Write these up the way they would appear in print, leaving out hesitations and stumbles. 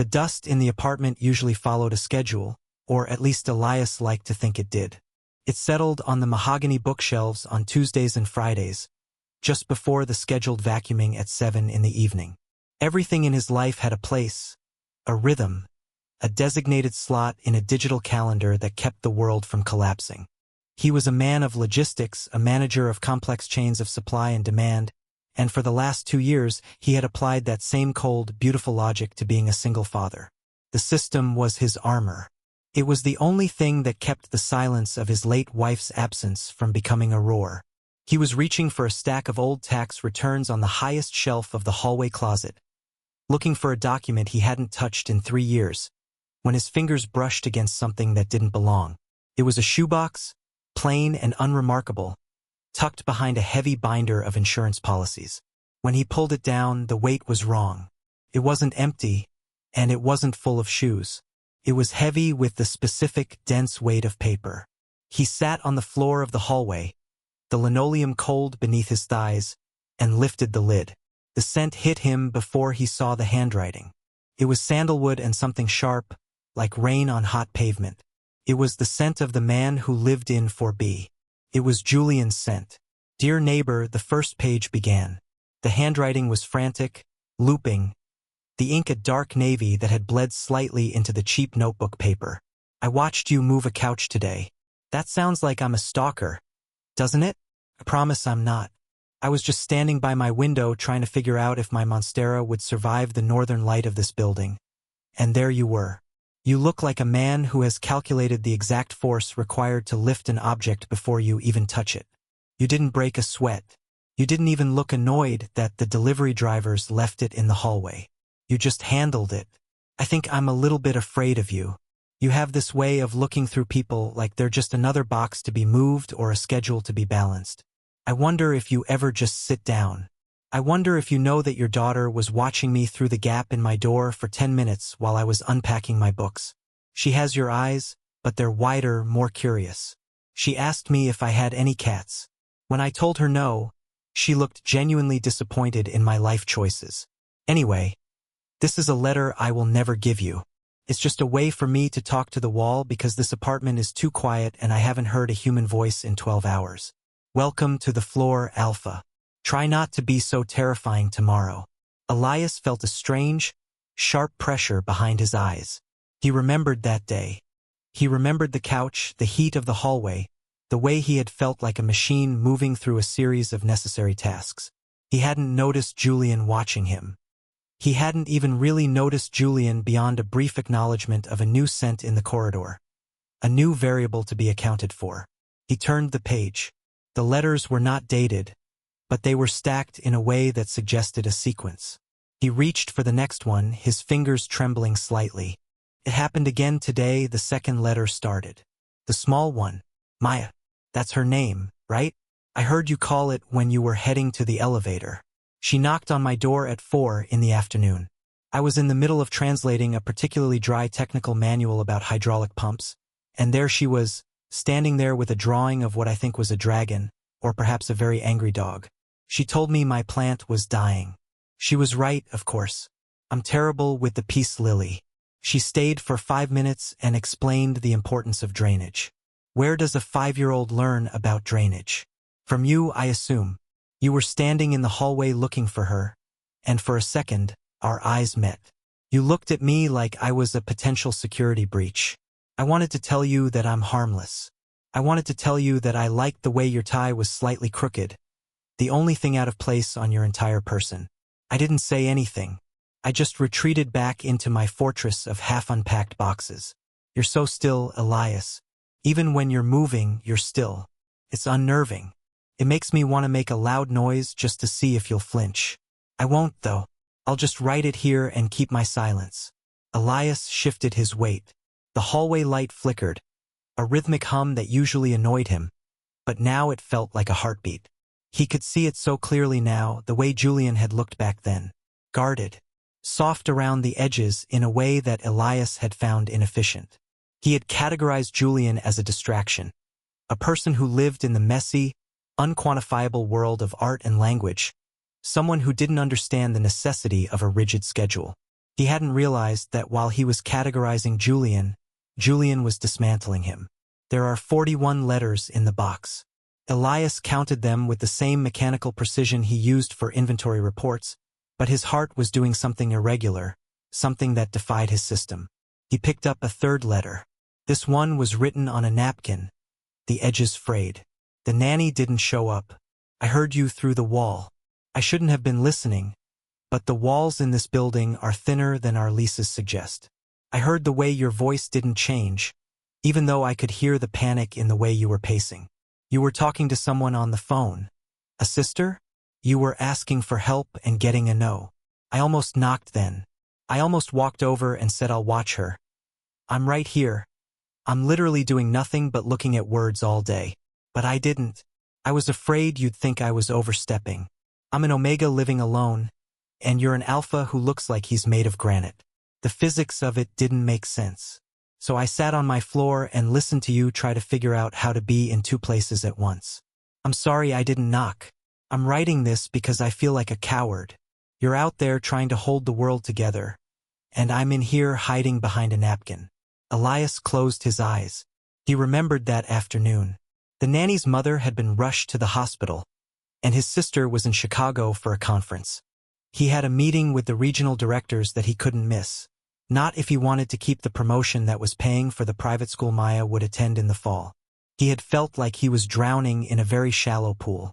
The dust in the apartment usually followed a schedule, or at least Elias liked to think it did. It settled on the mahogany bookshelves on Tuesdays and Fridays, just before the scheduled vacuuming at 7 in the evening. Everything in his life had a place, a rhythm, a designated slot in a digital calendar that kept the world from collapsing. He was a man of logistics, a manager of complex chains of supply and demand, and for the last 2 years he had applied that same cold, beautiful logic to being a single father. The system was his armor. It was the only thing that kept the silence of his late wife's absence from becoming a roar. He was reaching for a stack of old tax returns on the highest shelf of the hallway closet, looking for a document he hadn't touched in 3 years, when his fingers brushed against something that didn't belong. It was a shoebox, plain and unremarkable, tucked behind a heavy binder of insurance policies. When he pulled it down, the weight was wrong. It wasn't empty, and it wasn't full of shoes. It was heavy with the specific, dense weight of paper. He sat on the floor of the hallway, the linoleum cold beneath his thighs, and lifted the lid. The scent hit him before he saw the handwriting. It was sandalwood and something sharp, like rain on hot pavement. It was the scent of the man who lived in 4B. It was Julian's scent. Dear neighbor, the first page began. The handwriting was frantic, looping, the ink a dark navy that had bled slightly into the cheap notebook paper. I watched you move a couch today. That sounds like I'm a stalker, doesn't it? I promise I'm not. I was just standing by my window trying to figure out if my Monstera would survive the northern light of this building. And there you were. You look like a man who has calculated the exact force required to lift an object before you even touch it. You didn't break a sweat. You didn't even look annoyed that the delivery drivers left it in the hallway. You just handled it. I think I'm a little bit afraid of you. You have this way of looking through people like they're just another box to be moved or a schedule to be balanced. I wonder if you ever just sit down. I wonder if you know that your daughter was watching me through the gap in my door for 10 minutes while I was unpacking my books. She has your eyes, but they're wider, more curious. She asked me if I had any cats. When I told her no, she looked genuinely disappointed in my life choices. Anyway, this is a letter I will never give you. It's just a way for me to talk to the wall because this apartment is too quiet and I haven't heard a human voice in 12 hours. Welcome to the floor, Alpha. Try not to be so terrifying tomorrow. Elias felt a strange, sharp pressure behind his eyes. He remembered that day. He remembered the couch, the heat of the hallway, the way he had felt like a machine moving through a series of necessary tasks. He hadn't noticed Julian watching him. He hadn't even really noticed Julian beyond a brief acknowledgement of a new scent in the corridor, a new variable to be accounted for. He turned the page. The letters were not dated, but they were stacked in a way that suggested a sequence. He reached for the next one, his fingers trembling slightly. It happened again today. The second letter started. The small one. Maya. That's her name, right? I heard you call it when you were heading to the elevator. She knocked on my door at 4 in the afternoon. I was in the middle of translating a particularly dry technical manual about hydraulic pumps, and there she was, standing there with a drawing of what I think was a dragon, or perhaps a very angry dog. She told me my plant was dying. She was right, of course. I'm terrible with the peace lily. She stayed for 5 minutes and explained the importance of drainage. Where does a 5-year-old learn about drainage? From you, I assume. You were standing in the hallway looking for her, and for a second, our eyes met. You looked at me like I was a potential security breach. I wanted to tell you that I'm harmless. I wanted to tell you that I liked the way your tie was slightly crooked, the only thing out of place on your entire person. I didn't say anything. I just retreated back into my fortress of half-unpacked boxes. You're so still, Elias. Even when you're moving, you're still. It's unnerving. It makes me want to make a loud noise just to see if you'll flinch. I won't, though. I'll just write it here and keep my silence. Elias shifted his weight. The hallway light flickered, a rhythmic hum that usually annoyed him, but now it felt like a heartbeat. He could see it so clearly now, the way Julian had looked back then. Guarded. Soft around the edges in a way that Elias had found inefficient. He had categorized Julian as a distraction, a person who lived in the messy, unquantifiable world of art and language, someone who didn't understand the necessity of a rigid schedule. He hadn't realized that while he was categorizing Julian, Julian was dismantling him. There are 41 letters in the box. Elias counted them with the same mechanical precision he used for inventory reports, but his heart was doing something irregular, something that defied his system. He picked up a third letter. This one was written on a napkin, the edges frayed. The nanny didn't show up. I heard you through the wall. I shouldn't have been listening, but the walls in this building are thinner than our leases suggest. I heard the way your voice didn't change, even though I could hear the panic in the way you were pacing. You were talking to someone on the phone. A sister? You were asking for help and getting a no. I almost knocked then. I almost walked over and said I'll watch her. I'm right here. I'm literally doing nothing but looking at words all day. But I didn't. I was afraid you'd think I was overstepping. I'm an Omega living alone, and you're an Alpha who looks like he's made of granite. The physics of it didn't make sense. So I sat on my floor and listened to you try to figure out how to be in two places at once. I'm sorry I didn't knock. I'm writing this because I feel like a coward. You're out there trying to hold the world together, and I'm in here hiding behind a napkin. Elias closed his eyes. He remembered that afternoon. The nanny's mother had been rushed to the hospital, and his sister was in Chicago for a conference. He had a meeting with the regional directors that he couldn't miss. Not if he wanted to keep the promotion that was paying for the private school Maya would attend in the fall. He had felt like he was drowning in a very shallow pool.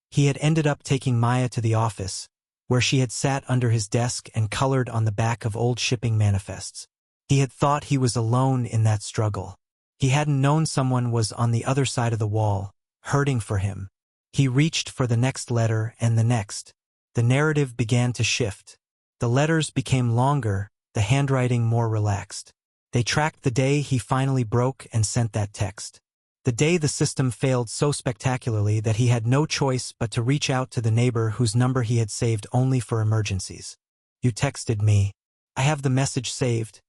He had ended up taking Maya to the office, where she had sat under his desk and colored on the back of old shipping manifests. He had thought he was alone in that struggle. He hadn't known someone was on the other side of the wall, hurting for him. He reached for the next letter and the next. The narrative began to shift. The letters became longer, the handwriting more relaxed. They tracked the day he finally broke and sent that text. The day the system failed so spectacularly that he had no choice but to reach out to the neighbor whose number he had saved only for emergencies. You texted me. I have the message saved,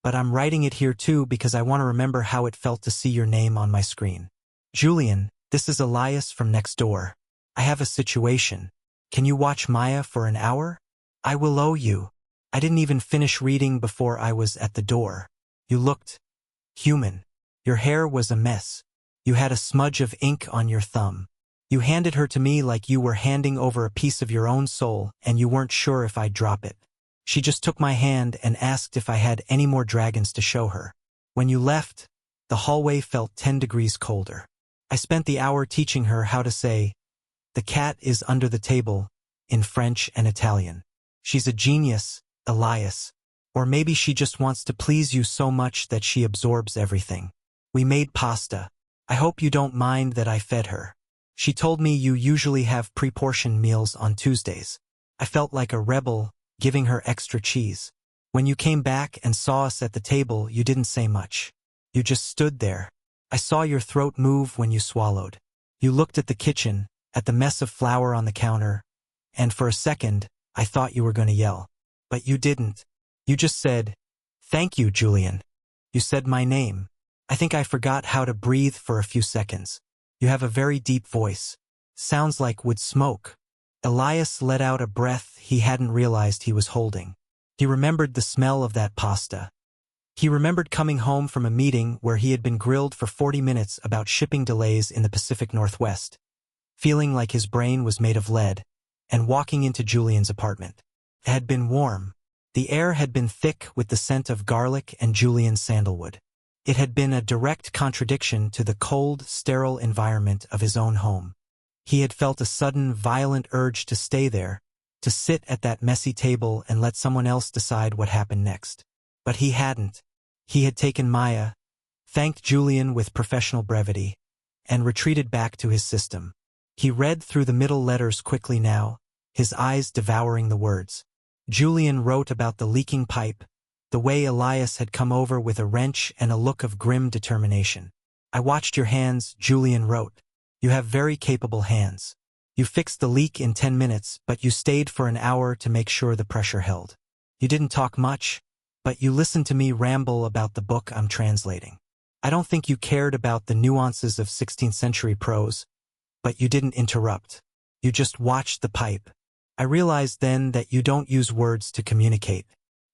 but I'm writing it here too because I want to remember how it felt to see your name on my screen. Julian, this is Elias from next door. I have a situation. Can you watch Maya for an hour? I will owe you. I didn't even finish reading before I was at the door. You looked human. Your hair was a mess. You had a smudge of ink on your thumb. You handed her to me like you were handing over a piece of your own soul, and you weren't sure if I'd drop it. She just took my hand and asked if I had any more dragons to show her. When you left, the hallway felt 10 degrees colder. I spent the hour teaching her how to say, "The cat is under the table," in French and Italian. She's a genius, Elias. Or maybe she just wants to please you so much that she absorbs everything. We made pasta. I hope you don't mind that I fed her. She told me you usually have pre-portioned meals on Tuesdays. I felt like a rebel, giving her extra cheese. When you came back and saw us at the table, you didn't say much. You just stood there. I saw your throat move when you swallowed. You looked at the kitchen, at the mess of flour on the counter, and for a second, I thought you were going to yell. But you didn't. You just said, "Thank you, Julian." You said my name. I think I forgot how to breathe for a few seconds. You have a very deep voice. Sounds like wood smoke. Elias let out a breath he hadn't realized he was holding. He remembered the smell of that pasta. He remembered coming home from a meeting where he had been grilled for 40 minutes about shipping delays in the Pacific Northwest, feeling like his brain was made of lead, and walking into Julian's apartment. It had been warm. The air had been thick with the scent of garlic and Julian's sandalwood. It had been a direct contradiction to the cold, sterile environment of his own home. He had felt a sudden, violent urge to stay there, to sit at that messy table and let someone else decide what happened next. But he hadn't. He had taken Maya, thanked Julian with professional brevity, and retreated back to his system. He read through the middle letters quickly now, his eyes devouring the words. Julian wrote about the leaking pipe, the way Elias had come over with a wrench and a look of grim determination. I watched your hands, Julian wrote. You have very capable hands. You fixed the leak in 10 minutes, but you stayed for an hour to make sure the pressure held. You didn't talk much, but you listened to me ramble about the book I'm translating. I don't think you cared about the nuances of 16th century prose, but you didn't interrupt. You just watched the pipe. I realized then that you don't use words to communicate.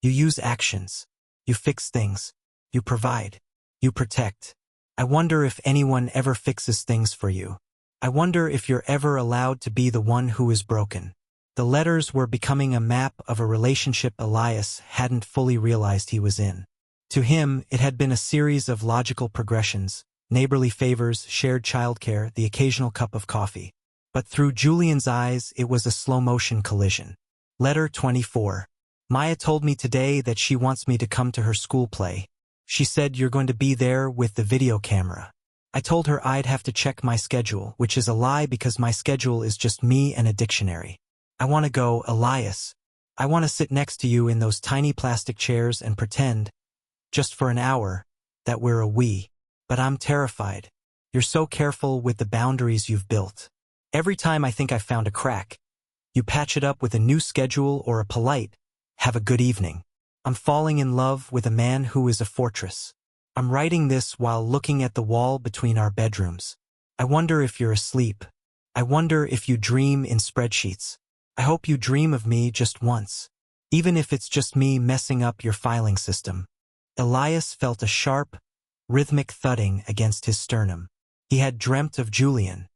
You use actions. You fix things. You provide. You protect. I wonder if anyone ever fixes things for you. I wonder if you're ever allowed to be the one who is broken. The letters were becoming a map of a relationship Elias hadn't fully realized he was in. To him, it had been a series of logical progressions, neighborly favors, shared childcare, the occasional cup of coffee. But through Julian's eyes, it was a slow-motion collision. Letter 24. Maya told me today that she wants me to come to her school play. She said you're going to be there with the video camera. I told her I'd have to check my schedule, which is a lie because my schedule is just me and a dictionary. I want to go, Elias. I want to sit next to you in those tiny plastic chairs and pretend, just for an hour, that we're a we. But I'm terrified. You're so careful with the boundaries you've built. Every time I think I've found a crack, you patch it up with a new schedule or a polite, have a good evening. I'm falling in love with a man who is a fortress. I'm writing this while looking at the wall between our bedrooms. I wonder if you're asleep. I wonder if you dream in spreadsheets. I hope you dream of me just once, even if it's just me messing up your filing system. Elias felt a sharp, rhythmic thudding against his sternum. He had dreamt of Julian.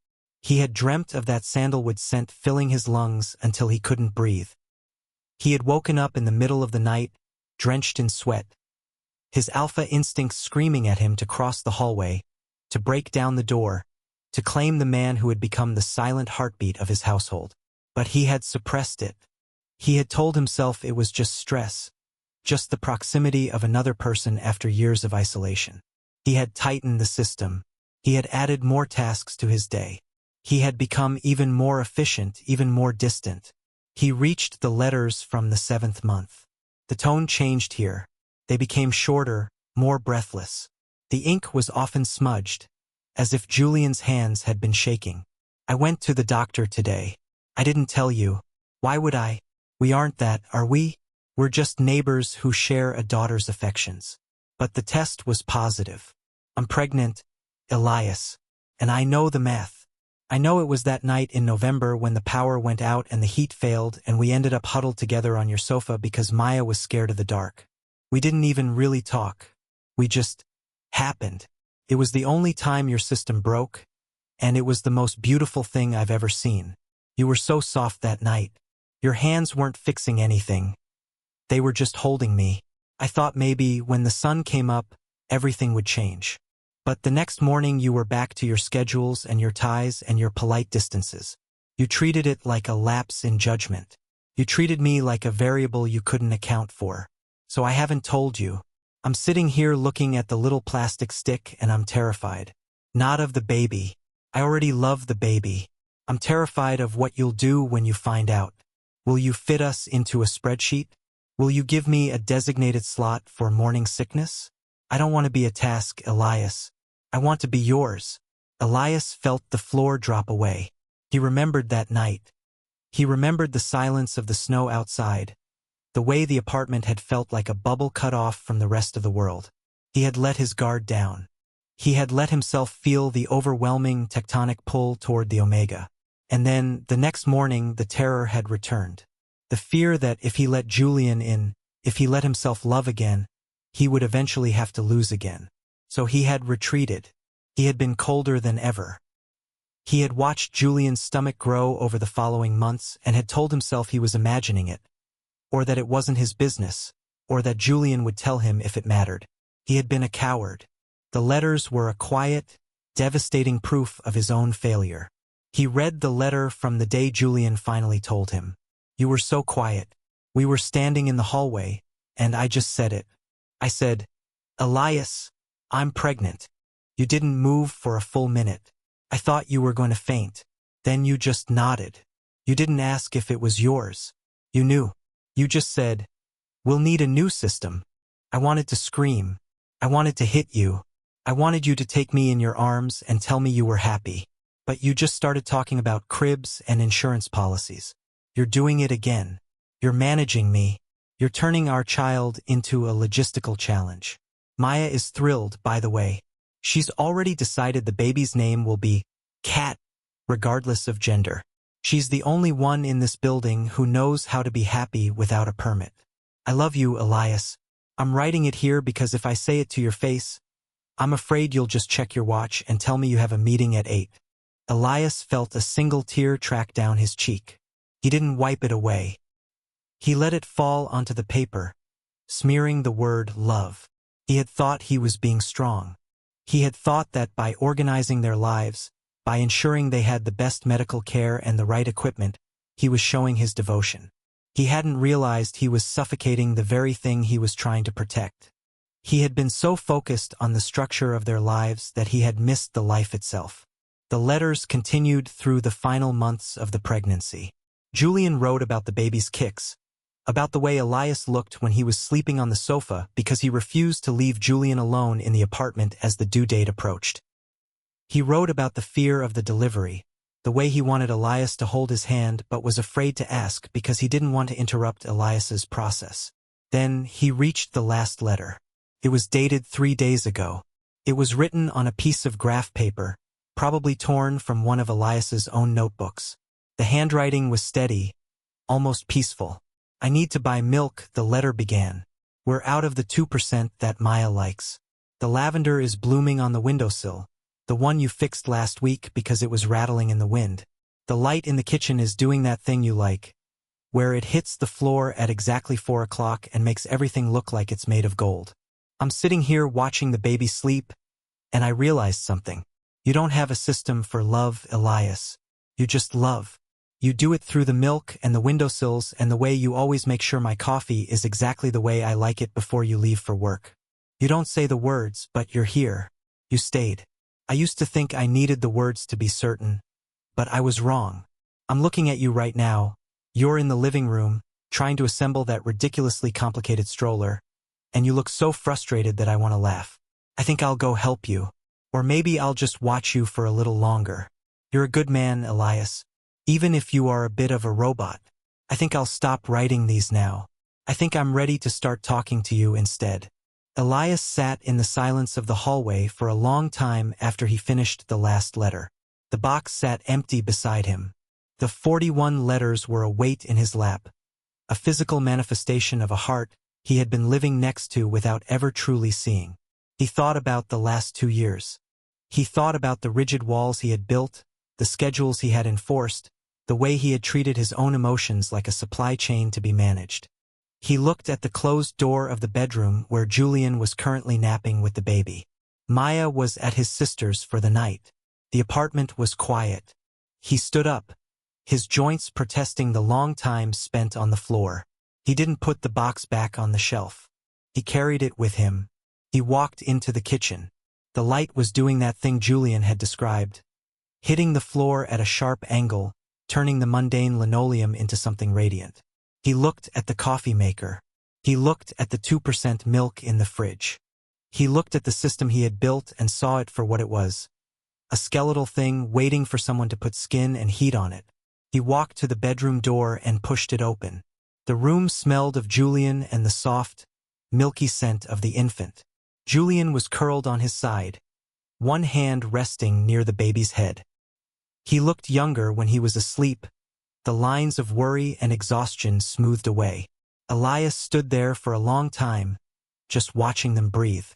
He had dreamt of that sandalwood scent filling his lungs until he couldn't breathe. He had woken up in the middle of the night, drenched in sweat, his alpha instincts screaming at him to cross the hallway, to break down the door, to claim the man who had become the silent heartbeat of his household. But he had suppressed it. He had told himself it was just stress, just the proximity of another person after years of isolation. He had tightened the system. He had added more tasks to his day. He had become even more efficient, even more distant. He reached the letters from the 7th month. The tone changed here. They became shorter, more breathless. The ink was often smudged, as if Julian's hands had been shaking. I went to the doctor today. I didn't tell you. Why would I? We aren't that, are we? We're just neighbors who share a daughter's affections. But the test was positive. I'm pregnant, Elias. And I know the math. I know it was that night in November when the power went out and the heat failed and we ended up huddled together on your sofa because Maya was scared of the dark. We didn't even really talk. We just happened. It was the only time your system broke, and it was the most beautiful thing I've ever seen. You were so soft that night. Your hands weren't fixing anything. They were just holding me. I thought maybe when the sun came up, everything would change. But the next morning you were back to your schedules and your ties and your polite distances. You treated it like a lapse in judgment. You treated me like a variable you couldn't account for. So I haven't told you. I'm sitting here looking at the little plastic stick and I'm terrified. Not of the baby. I already love the baby. I'm terrified of what you'll do when you find out. Will you fit us into a spreadsheet? Will you give me a designated slot for morning sickness? I don't want to be a task, Elias. I want to be yours. Elias felt the floor drop away. He remembered that night. He remembered the silence of the snow outside, the way the apartment had felt like a bubble cut off from the rest of the world. He had let his guard down. He had let himself feel the overwhelming tectonic pull toward the Omega. And then, the next morning, the terror had returned. The fear that if he let Julian in, if he let himself love again, he would eventually have to lose again. So he had retreated. He had been colder than ever. He had watched Julian's stomach grow over the following months and had told himself he was imagining it, or that it wasn't his business, or that Julian would tell him if it mattered. He had been a coward. The letters were a quiet, devastating proof of his own failure. He read the letter from the day Julian finally told him. You were so quiet. We were standing in the hallway, and I just said it. I said, Elias, I'm pregnant. You didn't move for a full minute. I thought you were going to faint. Then you just nodded. You didn't ask if it was yours. You knew. You just said, we'll need a new system. I wanted to scream. I wanted to hit you. I wanted you to take me in your arms and tell me you were happy. But you just started talking about cribs and insurance policies. You're doing it again. You're managing me. You're turning our child into a logistical challenge. Maya is thrilled, by the way. She's already decided the baby's name will be Cat, regardless of gender. She's the only one in this building who knows how to be happy without a permit. I love you, Elias. I'm writing it here because if I say it to your face, I'm afraid you'll just check your watch and tell me you have a meeting at 8. Elias felt a single tear track down his cheek. He didn't wipe it away. He let it fall onto the paper, smearing the word love. He had thought he was being strong. He had thought that by organizing their lives, by ensuring they had the best medical care and the right equipment, he was showing his devotion. He hadn't realized he was suffocating the very thing he was trying to protect. He had been so focused on the structure of their lives that he had missed the life itself. The letters continued through the final months of the pregnancy. Julian wrote about the baby's kicks, about the way Elias looked when he was sleeping on the sofa because he refused to leave Julian alone in the apartment as the due date approached. He wrote about the fear of the delivery, the way he wanted Elias to hold his hand but was afraid to ask because he didn't want to interrupt Elias's process. Then he reached the last letter. It was dated 3 days ago. It was written on a piece of graph paper, probably torn from one of Elias's own notebooks. The handwriting was steady, almost peaceful. I need to buy milk, the letter began. We're out of the 2% that Maya likes. The lavender is blooming on the windowsill, the one you fixed last week because it was rattling in the wind. The light in the kitchen is doing that thing you like, where it hits the floor at exactly 4 o'clock and makes everything look like it's made of gold. I'm sitting here watching the baby sleep, and I realized something. You don't have a system for love, Elias. You just love. You do it through the milk and the windowsills and the way you always make sure my coffee is exactly the way I like it before you leave for work. You don't say the words, but you're here. You stayed. I used to think I needed the words to be certain, but I was wrong. I'm looking at you right now. You're in the living room, trying to assemble that ridiculously complicated stroller, and you look so frustrated that I want to laugh. I think I'll go help you. Or maybe I'll just watch you for a little longer. You're a good man, Elias. Even if you are a bit of a robot. I think I'll stop writing these now. I think I'm ready to start talking to you instead. Elias sat in the silence of the hallway for a long time after he finished the last letter. The box sat empty beside him. The 41 letters were a weight in his lap, a physical manifestation of a heart he had been living next to without ever truly seeing. He thought about the last 2 years. He thought about the rigid walls he had built, the schedules he had enforced, the way he had treated his own emotions like a supply chain to be managed. He looked at the closed door of the bedroom where Julian was currently napping with the baby. Maya was at his sister's for the night. The apartment was quiet. He stood up, his joints protesting the long time spent on the floor. He didn't put the box back on the shelf. He carried it with him. He walked into the kitchen. The light was doing that thing Julian had described, hitting the floor at a sharp angle, turning the mundane linoleum into something radiant. He looked at the coffee maker. He looked at the 2% milk in the fridge. He looked at the system he had built and saw it for what it was. A skeletal thing waiting for someone to put skin and heat on it. He walked to the bedroom door and pushed it open. The room smelled of Julian and the soft, milky scent of the infant. Julian was curled on his side, one hand resting near the baby's head. He looked younger when he was asleep, the lines of worry and exhaustion smoothed away. Elias stood there for a long time, just watching them breathe.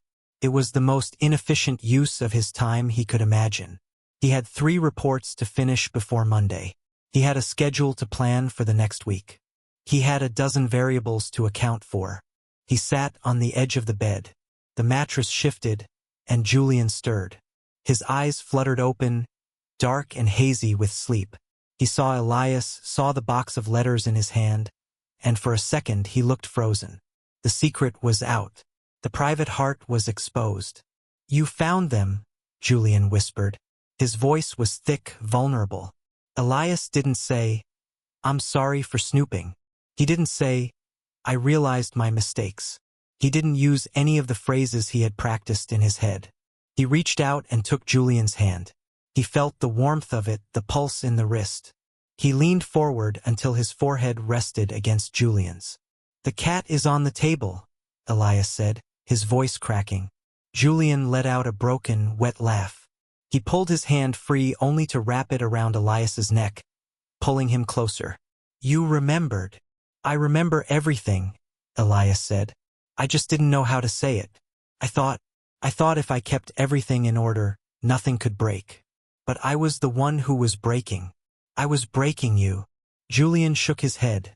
It was the most inefficient use of his time he could imagine. He had 3 reports to finish before Monday. He had a schedule to plan for the next week. He had a dozen variables to account for. He sat on the edge of the bed. The mattress shifted, and Julian stirred. His eyes fluttered open, dark and hazy with sleep. He saw Elias, saw the box of letters in his hand, and for a second he looked frozen. The secret was out. The private heart was exposed. "You found them," Julian whispered. His voice was thick, vulnerable. Elias didn't say, "I'm sorry for snooping." He didn't say, "I realized my mistakes." He didn't use any of the phrases he had practiced in his head. He reached out and took Julian's hand. He felt the warmth of it, the pulse in the wrist. He leaned forward until his forehead rested against Julian's. "The cat is on the table," Elias said, his voice cracking. Julian let out a broken, wet laugh. He pulled his hand free only to wrap it around Elias's neck, pulling him closer. "You remembered." "I remember everything," Elias said. I just didn't know how to say it. I thought if I kept everything in order, nothing could break. But I was the one who was breaking. I was breaking you. Julian shook his head,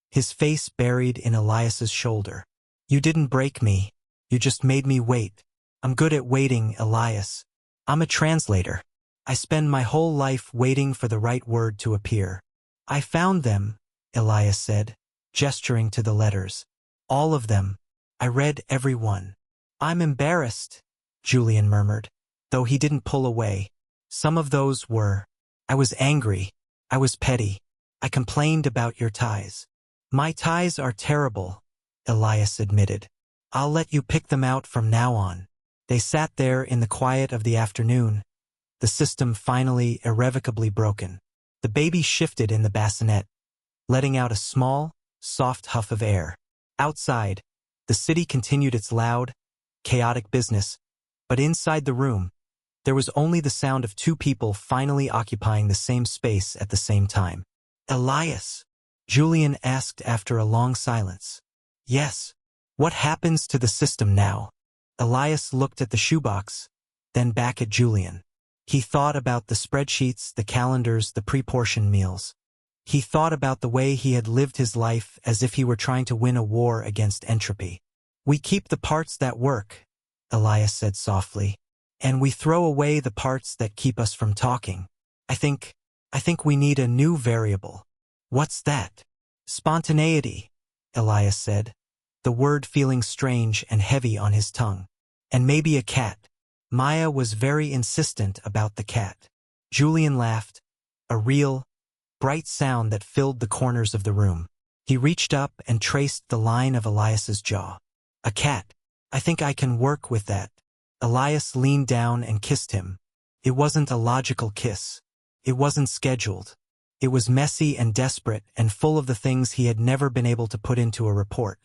his face buried in Elias's shoulder. You didn't break me. You just made me wait. I'm good at waiting, Elias. I'm a translator. I spend my whole life waiting for the right word to appear. I found them, Elias said, gesturing to the letters. All of them. I read every one. I'm embarrassed, Julian murmured, though he didn't pull away. Some of those were. I was angry. I was petty. I complained about your ties. My ties are terrible, Elias admitted. I'll let you pick them out from now on. They sat there in the quiet of the afternoon, the system finally irrevocably broken. The baby shifted in the bassinet, letting out a small, soft huff of air. Outside, the city continued its loud, chaotic business, but inside the room, there was only the sound of two people finally occupying the same space at the same time. Elias, Julian asked after a long silence. Yes. What happens to the system now? Elias looked at the shoebox, then back at Julian. He thought about the spreadsheets, the calendars, the pre-portioned meals. He thought about the way he had lived his life as if he were trying to win a war against entropy. We keep the parts that work, Elias said softly, and we throw away the parts that keep us from talking. I think we need a new variable. What's that? Spontaneity, Elias said, the word feeling strange and heavy on his tongue. And maybe a cat. Maya was very insistent about the cat. Julian laughed, a real, bright sound that filled the corners of the room. He reached up and traced the line of Elias's jaw. A cat. I think I can work with that. Elias leaned down and kissed him. It wasn't a logical kiss. It wasn't scheduled. It was messy and desperate and full of the things he had never been able to put into a report.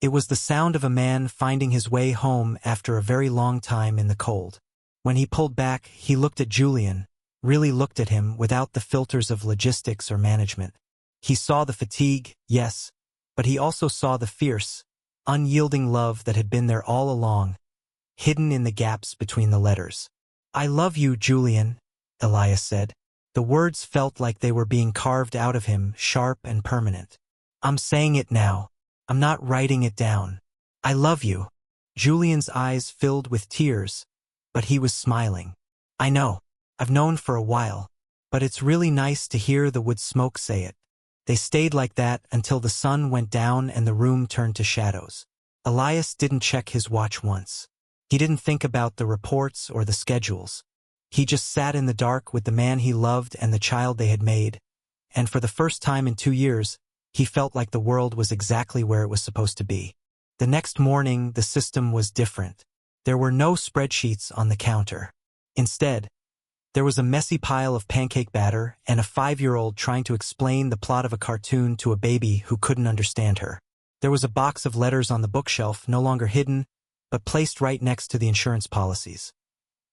It was the sound of a man finding his way home after a very long time in the cold. When he pulled back, he looked at Julian, really looked at him without the filters of logistics or management. He saw the fatigue, yes, but he also saw the fierce, unyielding love that had been there all along, hidden in the gaps between the letters. I love you, Julian, Elias said. The words felt like they were being carved out of him, sharp and permanent. I'm saying it now. I'm not writing it down. I love you. Julian's eyes filled with tears, but he was smiling. I know. I've known for a while, but it's really nice to hear the wood smoke say it. They stayed like that until the sun went down and the room turned to shadows. Elias didn't check his watch once. He didn't think about the reports or the schedules. He just sat in the dark with the man he loved and the child they had made, and for the first time in 2 years, he felt like the world was exactly where it was supposed to be. The next morning, the system was different. There were no spreadsheets on the counter. Instead, there was a messy pile of pancake batter and a 5-year-old trying to explain the plot of a cartoon to a baby who couldn't understand her. There was a box of letters on the bookshelf, no longer hidden, but placed right next to the insurance policies.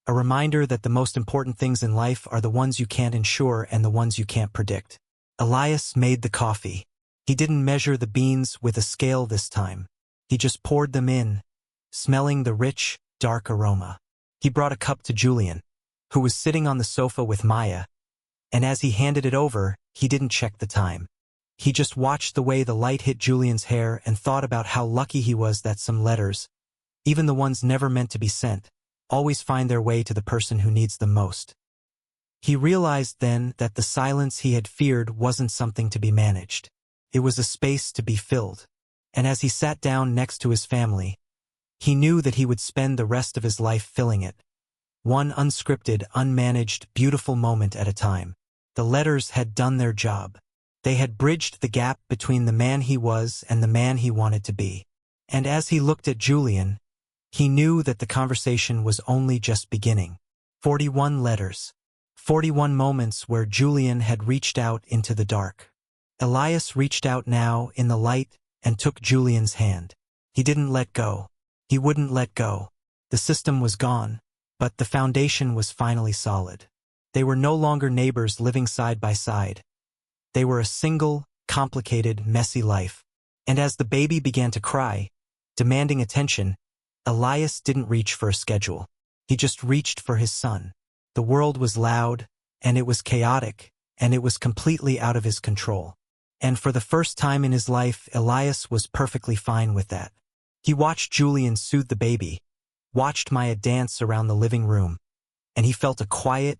A reminder that the most important things in life are the ones you can't insure and the ones you can't predict. Elias made the coffee. He didn't measure the beans with a scale this time. He just poured them in, smelling the rich, dark aroma. He brought a cup to Julian, who was sitting on the sofa with Maya, and as he handed it over, he didn't check the time. He just watched the way the light hit Julian's hair and thought about how lucky he was that some letters, even the ones never meant to be sent, always find their way to the person who needs them most. He realized then that the silence he had feared wasn't something to be managed. It was a space to be filled, and as he sat down next to his family, he knew that he would spend the rest of his life filling it, one unscripted, unmanaged, beautiful moment at a time. The letters had done their job. They had bridged the gap between the man he was and the man he wanted to be. And as he looked at Julian, he knew that the conversation was only just beginning. 41 letters. 41 moments where Julian had reached out into the dark. Elias reached out now in the light and took Julian's hand. He didn't let go. He wouldn't let go. The system was gone, but the foundation was finally solid. They were no longer neighbors living side by side. They were a single, complicated, messy life, And as the baby began to cry, demanding attention, Elias didn't reach for a schedule. He just reached for his son. The world was loud, and it was chaotic, and it was completely out of his control. And for the first time in his life, Elias was perfectly fine with that. He watched Julian soothe the baby, watched Maya dance around the living room, and he felt a quiet,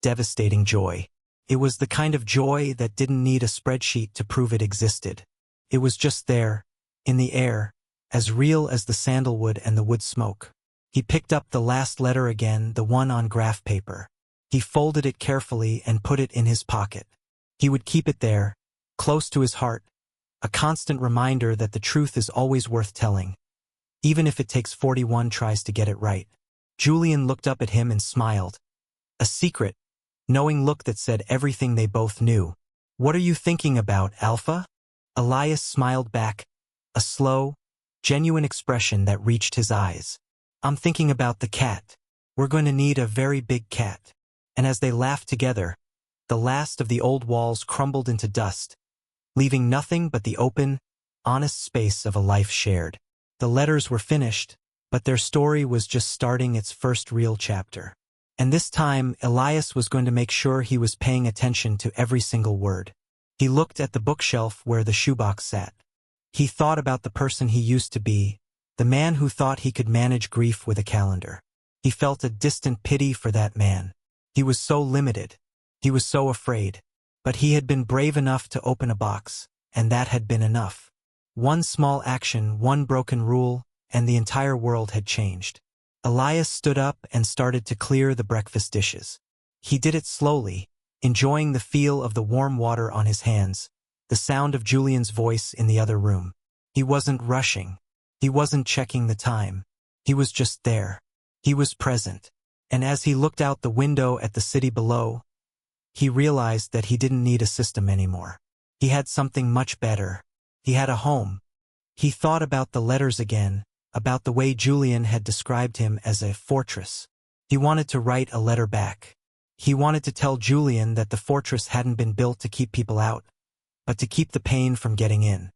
devastating joy. It was the kind of joy that didn't need a spreadsheet to prove it existed. It was just there, in the air, as real as the sandalwood and the wood smoke. He picked up the last letter again, the one on graph paper. He folded it carefully and put it in his pocket. He would keep it there, close to his heart, a constant reminder that the truth is always worth telling, even if it takes 41 tries to get it right. Julian looked up at him and smiled. A secret, knowing look that said everything they both knew. "What are you thinking about, Alpha?" Elias smiled back, a slow, genuine expression that reached his eyes. "I'm thinking about the cat. We're going to need a very big cat." And as they laughed together, the last of the old walls crumbled into dust, leaving nothing but the open, honest space of a life shared. The letters were finished, but their story was just starting its first real chapter. And this time, Elias was going to make sure he was paying attention to every single word. He looked at the bookshelf where the shoebox sat. He thought about the person he used to be, the man who thought he could manage grief with a calendar. He felt a distant pity for that man. He was so limited. He was so afraid. But he had been brave enough to open a box, and that had been enough. One small action, one broken rule, and the entire world had changed. Elias stood up and started to clear the breakfast dishes. He did it slowly, enjoying the feel of the warm water on his hands, the sound of Julian's voice in the other room. He wasn't rushing. He wasn't checking the time. He was just there. He was present. And as he looked out the window at the city below, he realized that he didn't need a system anymore. He had something much better. He had a home. He thought about the letters again, about the way Julian had described him as a fortress. He wanted to write a letter back. He wanted to tell Julian that the fortress hadn't been built to keep people out, but to keep the pain from getting in.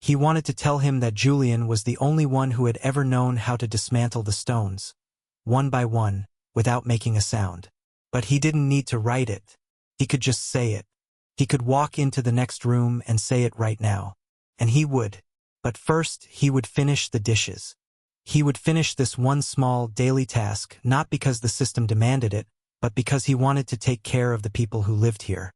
He wanted to tell him that Julian was the only one who had ever known how to dismantle the stones, one by one, without making a sound. But he didn't need to write it. He could just say it. He could walk into the next room and say it right now. And he would. But first, he would finish the dishes. He would finish this one small, daily task, not because the system demanded it, but because he wanted to take care of the people who lived here.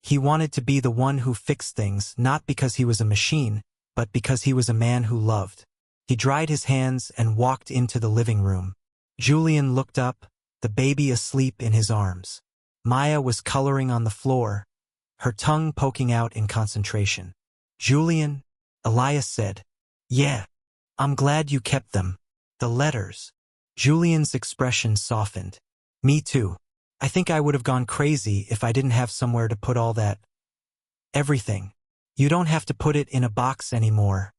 He wanted to be the one who fixed things, not because he was a machine, but because he was a man who loved. He dried his hands and walked into the living room. Julian looked up, the baby asleep in his arms. Maya was coloring on the floor, her tongue poking out in concentration. "Julian," Elias said. "Yeah. I'm glad you kept them. The letters." Julian's expression softened. "Me too. I think I would have gone crazy if I didn't have somewhere to put all that. Everything. You don't have to put it in a box anymore,"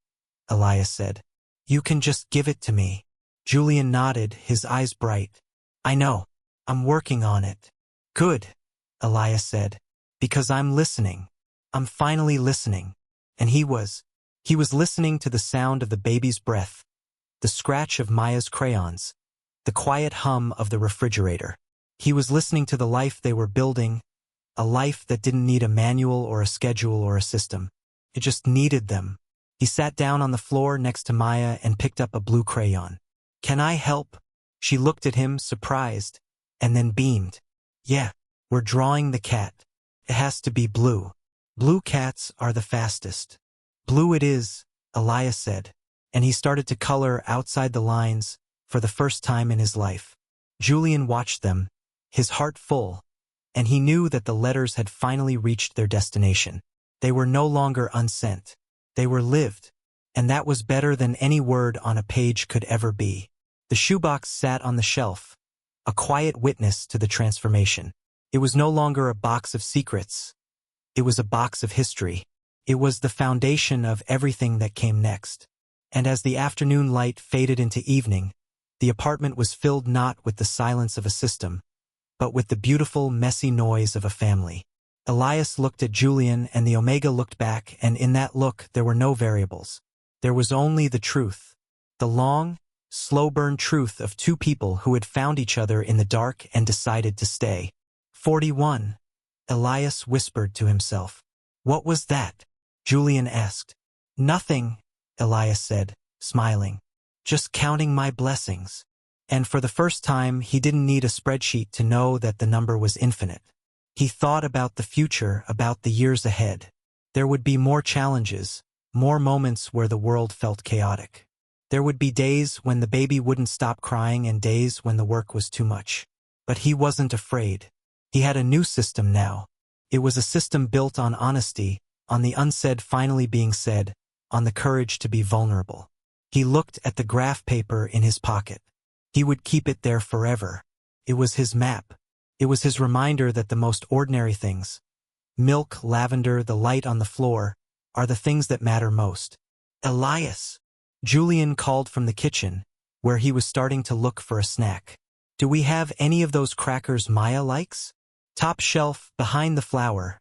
Elias said. "You can just give it to me." Julian nodded, his eyes bright. "I know. I'm working on it." "Good," Elias said. "Because I'm listening. I'm finally listening." And he was listening to the sound of the baby's breath, the scratch of Maya's crayons, the quiet hum of the refrigerator. He was listening to the life they were building, a life that didn't need a manual or a schedule or a system. It just needed them. He sat down on the floor next to Maya and picked up a blue crayon. "Can I help?" She looked at him, surprised, and then beamed. "Yeah, we're drawing the cat. It has to be blue. Blue cats are the fastest." "Blue it is," Elias said, and he started to color outside the lines for the first time in his life. Julian watched them, his heart full, and he knew that the letters had finally reached their destination. They were no longer unsent. They were lived, and that was better than any word on a page could ever be. The shoebox sat on the shelf, a quiet witness to the transformation. It was no longer a box of secrets. It was a box of history. It was the foundation of everything that came next. And as the afternoon light faded into evening, the apartment was filled not with the silence of a system, but with the beautiful, messy noise of a family. Elias looked at Julian and the Omega looked back, and in that look there were no variables. There was only the truth. The long, slow-burn truth of two people who had found each other in the dark and decided to stay. 41. Elias whispered to himself. What was that? Julian asked. Nothing, Elias said, smiling. Just counting my blessings. And for the first time, he didn't need a spreadsheet to know that the number was infinite. He thought about the future, about the years ahead. There would be more challenges, more moments where the world felt chaotic. There would be days when the baby wouldn't stop crying and days when the work was too much. But he wasn't afraid. He had a new system now. It was a system built on honesty, on the unsaid finally being said, on the courage to be vulnerable. He looked at the graph paper in his pocket. He would keep it there forever. It was his map. It was his reminder that the most ordinary things, milk, lavender, the light on the floor, are the things that matter most. Elias! Julian called from the kitchen, where he was starting to look for a snack. Do we have any of those crackers Maya likes? Top shelf, behind the flour.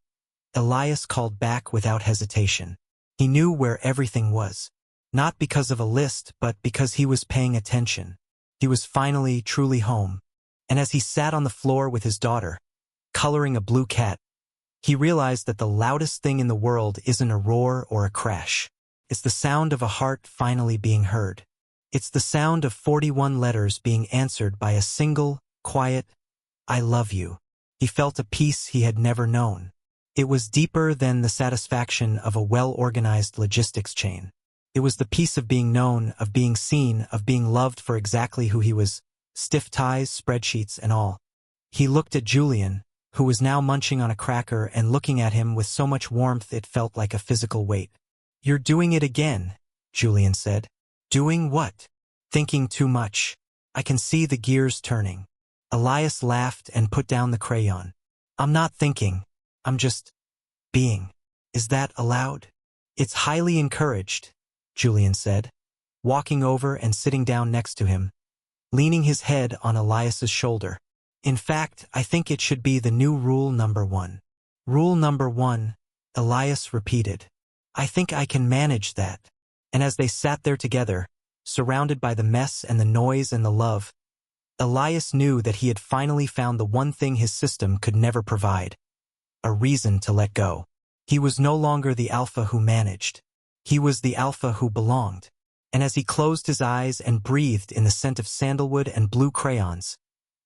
Elias called back without hesitation. He knew where everything was. Not because of a list, but because he was paying attention. He was finally truly home. And as he sat on the floor with his daughter, coloring a blue cat, he realized that the loudest thing in the world isn't a roar or a crash. It's the sound of a heart finally being heard. It's the sound of 41 letters being answered by a single, quiet, I love you. He felt a peace he had never known. It was deeper than the satisfaction of a well-organized logistics chain. It was the peace of being known, of being seen, of being loved for exactly who he was, stiff ties, spreadsheets, and all. He looked at Julian, who was now munching on a cracker and looking at him with so much warmth it felt like a physical weight. You're doing it again, Julian said. Doing what? Thinking too much. I can see the gears turning. Elias laughed and put down the crayon. I'm not thinking. I'm just being. Is that allowed? It's highly encouraged, Julian said, walking over and sitting down next to him, leaning his head on Elias's shoulder. In fact, I think it should be the new rule number 1. Rule number 1, Elias repeated. I think I can manage that. And as they sat there together, surrounded by the mess and the noise and the love, Elias knew that he had finally found the one thing his system could never provide. A reason to let go. He was no longer the alpha who managed. He was the alpha who belonged. And as he closed his eyes and breathed in the scent of sandalwood and blue crayons,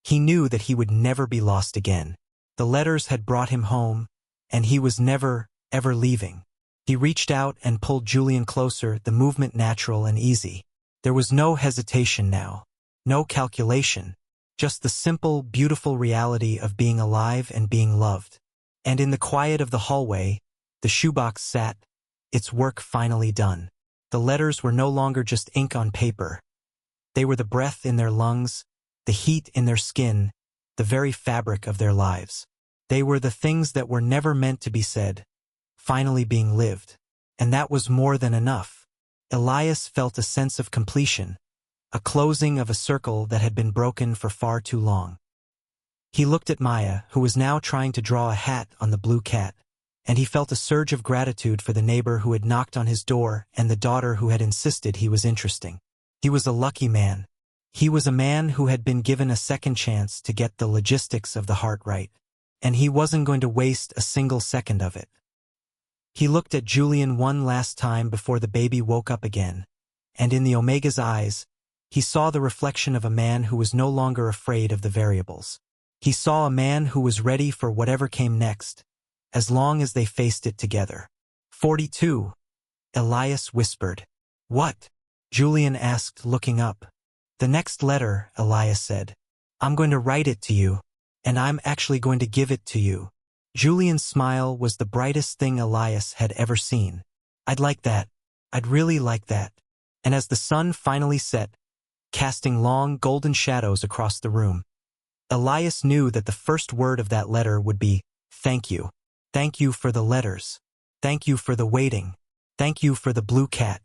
he knew that he would never be lost again. The letters had brought him home, and he was never, ever leaving. He reached out and pulled Julian closer, the movement natural and easy. There was no hesitation now, no calculation, just the simple, beautiful reality of being alive and being loved. And in the quiet of the hallway, the shoebox sat, its work finally done. The letters were no longer just ink on paper. They were the breath in their lungs, the heat in their skin, the very fabric of their lives. They were the things that were never meant to be said, finally being lived. And that was more than enough. Elias felt a sense of completion, a closing of a circle that had been broken for far too long. He looked at Maya, who was now trying to draw a hat on the blue cat, and he felt a surge of gratitude for the neighbor who had knocked on his door and the daughter who had insisted he was interesting. He was a lucky man. He was a man who had been given a second chance to get the logistics of the heart right, and he wasn't going to waste a single second of it. He looked at Julian one last time before the baby woke up again, and in the Omega's eyes, he saw the reflection of a man who was no longer afraid of the variables. He saw a man who was ready for whatever came next, as long as they faced it together. 42. Elias whispered. What? Julian asked, looking up. The next letter, Elias said. I'm going to write it to you, and I'm actually going to give it to you. Julian's smile was the brightest thing Elias had ever seen. I'd like that. I'd really like that. And as the sun finally set, casting long golden shadows across the room, Elias knew that the first word of that letter would be, thank you. Thank you for the letters. Thank you for the waiting. Thank you for the blue cat.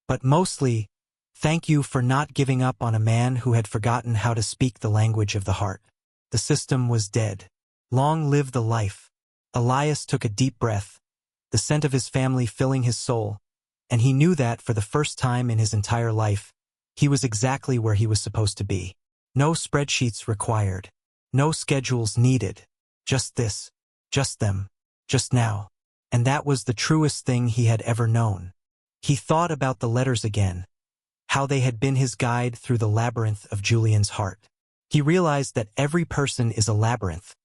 But mostly, thank you for not giving up on a man who had forgotten how to speak the language of the heart. The system was dead. Long live the life. Elias took a deep breath, the scent of his family filling his soul, and he knew that, for the first time in his entire life, he was exactly where he was supposed to be. No spreadsheets required. No schedules needed. Just this. Just them. Just now. And that was the truest thing he had ever known. He thought about the letters again, how they had been his guide through the labyrinth of Julian's heart. He realized that every person is a labyrinth,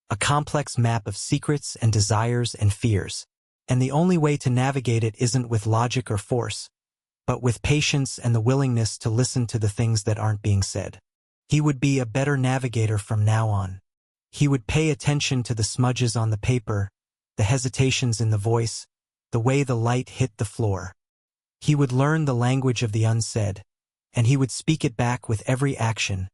a complex map of secrets and desires and fears, and the only way to navigate it isn't with logic or force, but with patience and the willingness to listen to the things that aren't being said. He would be a better navigator from now on. He would pay attention to the smudges on the paper, the hesitations in the voice, the way the light hit the floor. He would learn the language of the unsaid, and he would speak it back with every action,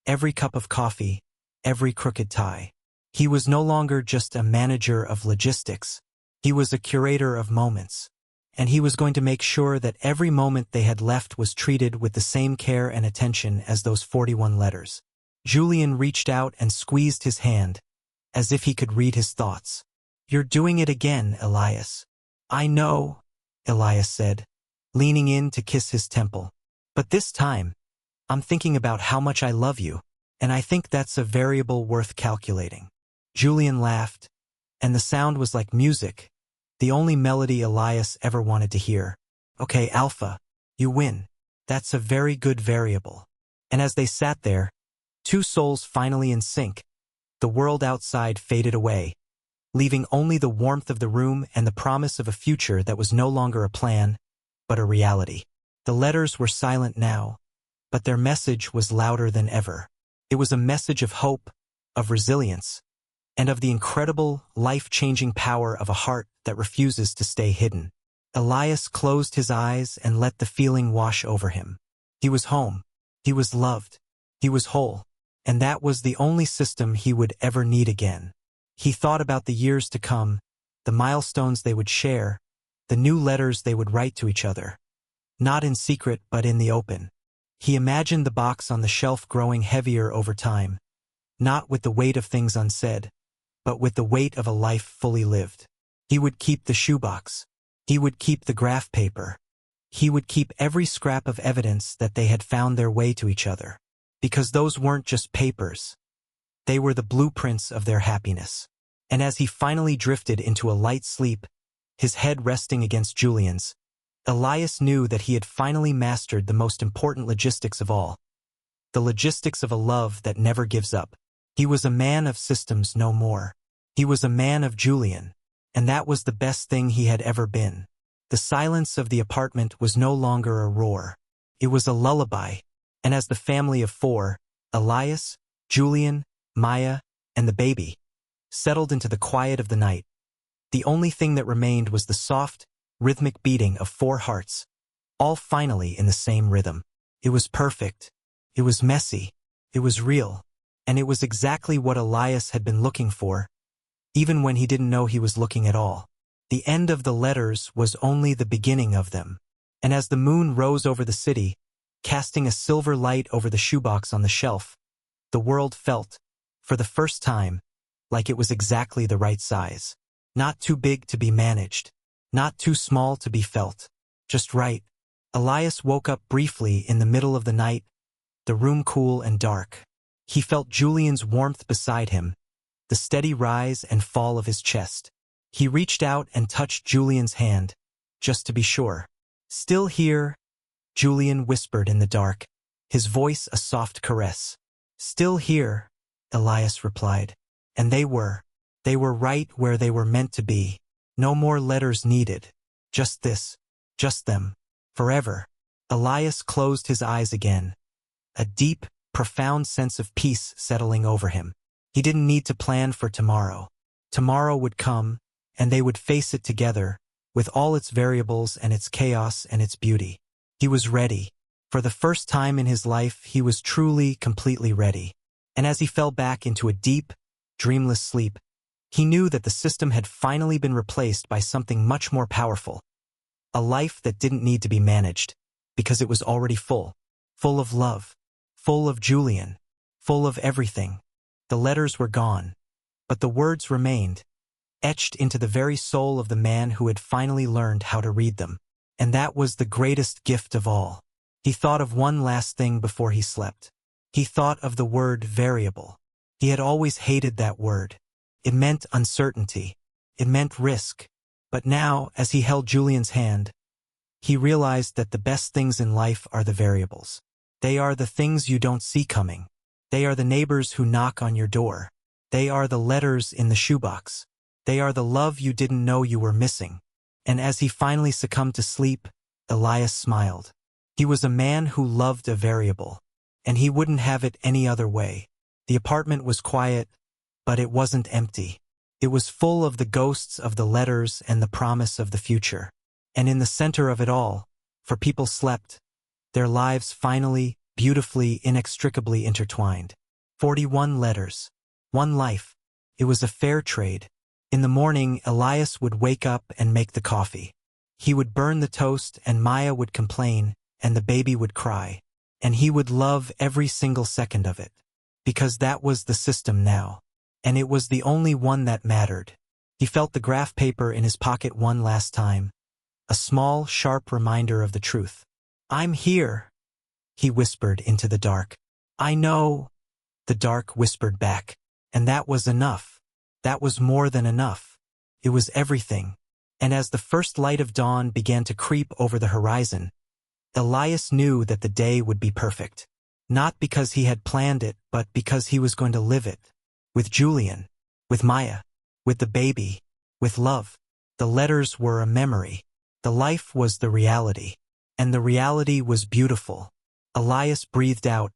every cup of coffee, every crooked tie. He was no longer just a manager of logistics. He was a curator of moments, and he was going to make sure that every moment they had left was treated with the same care and attention as those 41 letters. Julian reached out and squeezed his hand, as if he could read his thoughts. "You're doing it again, Elias." "I know," Elias said, leaning in to kiss his temple. "But this time, I'm thinking about how much I love you, and I think that's a variable worth calculating." Julian laughed, and the sound was like music, the only melody Elias ever wanted to hear. "Okay, Alpha, you win. That's a very good variable." And as they sat there, two souls finally in sync, the world outside faded away, leaving only the warmth of the room and the promise of a future that was no longer a plan, but a reality. The letters were silent now, but their message was louder than ever. It was a message of hope, of resilience, and of the incredible, life-changing power of a heart that refuses to stay hidden. Elias closed his eyes and let the feeling wash over him. He was home. He was loved. He was whole. And that was the only system he would ever need again. He thought about the years to come, the milestones they would share, the new letters they would write to each other. Not in secret, but in the open. He imagined the box on the shelf growing heavier over time, not with the weight of things unsaid, but with the weight of a life fully lived. He would keep the shoebox. He would keep the graph paper. He would keep every scrap of evidence that they had found their way to each other. Because those weren't just papers. They were the blueprints of their happiness. And as he finally drifted into a light sleep, his head resting against Julian's, Elias knew that he had finally mastered the most important logistics of all. The logistics of a love that never gives up. He was a man of systems no more. He was a man of Julian, and that was the best thing he had ever been. The silence of the apartment was no longer a roar. It was a lullaby, and as the family of four, Elias, Julian, Maya, and the baby, settled into the quiet of the night, the only thing that remained was the soft, rhythmic beating of four hearts, all finally in the same rhythm. It was perfect. It was messy. It was real. And it was exactly what Elias had been looking for, even when he didn't know he was looking at all. The end of the letters was only the beginning of them. And as the moon rose over the city, casting a silver light over the shoebox on the shelf, the world felt, for the first time, like it was exactly the right size. Not too big to be managed. Not too small to be felt. Just right. Elias woke up briefly in the middle of the night, the room cool and dark. He felt Julian's warmth beside him, the steady rise and fall of his chest. He reached out and touched Julian's hand, just to be sure. "Still here?" Julian whispered in the dark, his voice a soft caress. "Still here," Elias replied. And they were. They were right where they were meant to be. No more letters needed. Just this. Just them. Forever. Elias closed his eyes again. A deep, profound sense of peace settling over him. He didn't need to plan for tomorrow. Tomorrow would come, and they would face it together, with all its variables and its chaos and its beauty. He was ready. For the first time in his life, he was truly, completely ready. And as he fell back into a deep, dreamless sleep, he knew that the system had finally been replaced by something much more powerful. A life that didn't need to be managed, because it was already full. Full of love. Full of Julian. Full of everything. The letters were gone. But the words remained. etched into the very soul of the man who had finally learned how to read them. And that was the greatest gift of all. He thought of one last thing before he slept. He thought of the word variable. He had always hated that word. It meant uncertainty. It meant risk. But now, as he held Julian's hand, he realized that the best things in life are the variables. They are the things you don't see coming. They are the neighbors who knock on your door. They are the letters in the shoebox. They are the love you didn't know you were missing. And as he finally succumbed to sleep, Elias smiled. He was a man who loved a variable, and he wouldn't have it any other way. The apartment was quiet, but it wasn't empty. It was full of the ghosts of the letters and the promise of the future. And in the center of it all, for people slept, their lives finally, beautifully, inextricably intertwined. 41 letters. One life. It was a fair trade. In the morning, Elias would wake up and make the coffee. He would burn the toast and Maya would complain and the baby would cry. And he would love every single second of it. Because that was the system now. And it was the only one that mattered. He felt the graph paper in his pocket one last time. A small, sharp reminder of the truth. "I'm here," he whispered into the dark. "I know," the dark whispered back. And that was enough. That was more than enough. It was everything. And as the first light of dawn began to creep over the horizon, Elias knew that the day would be perfect. Not because he had planned it, but because he was going to live it. With Julian. With Maya. With the baby. With love. The letters were a memory. The life was the reality. And the reality was beautiful. Elias breathed out,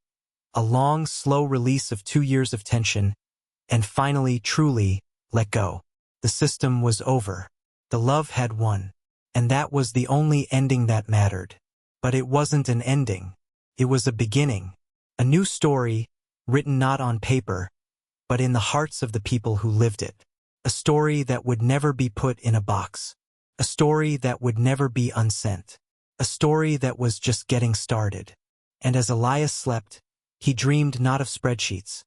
a long, slow release of 2 years of tension, and finally, truly, let go. The system was over. The love had won. And that was the only ending that mattered. But it wasn't an ending. It was a beginning. A new story, written not on paper, but in the hearts of the people who lived it. A story that would never be put in a box. A story that would never be unsent. A story that was just getting started. And as Elias slept, he dreamed not of spreadsheets,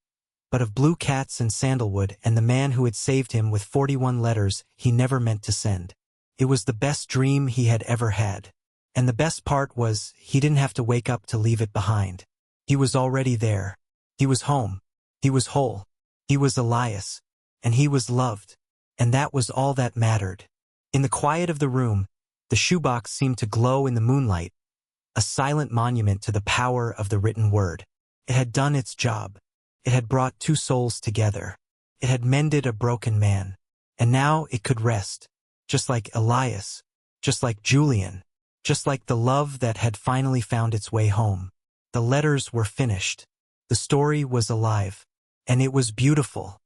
but of blue cats and sandalwood and the man who had saved him with 41 letters he never meant to send. It was the best dream he had ever had. And the best part was he didn't have to wake up to leave it behind. He was already there. He was home. He was whole. He was Elias. And he was loved. And that was all that mattered. In the quiet of the room, the shoebox seemed to glow in the moonlight, a silent monument to the power of the written word. It had done its job. It had brought 2 souls together. It had mended a broken man. And now it could rest, just like Elias, just like Julian, just like the love that had finally found its way home. The letters were finished. The story was alive. And it was beautiful.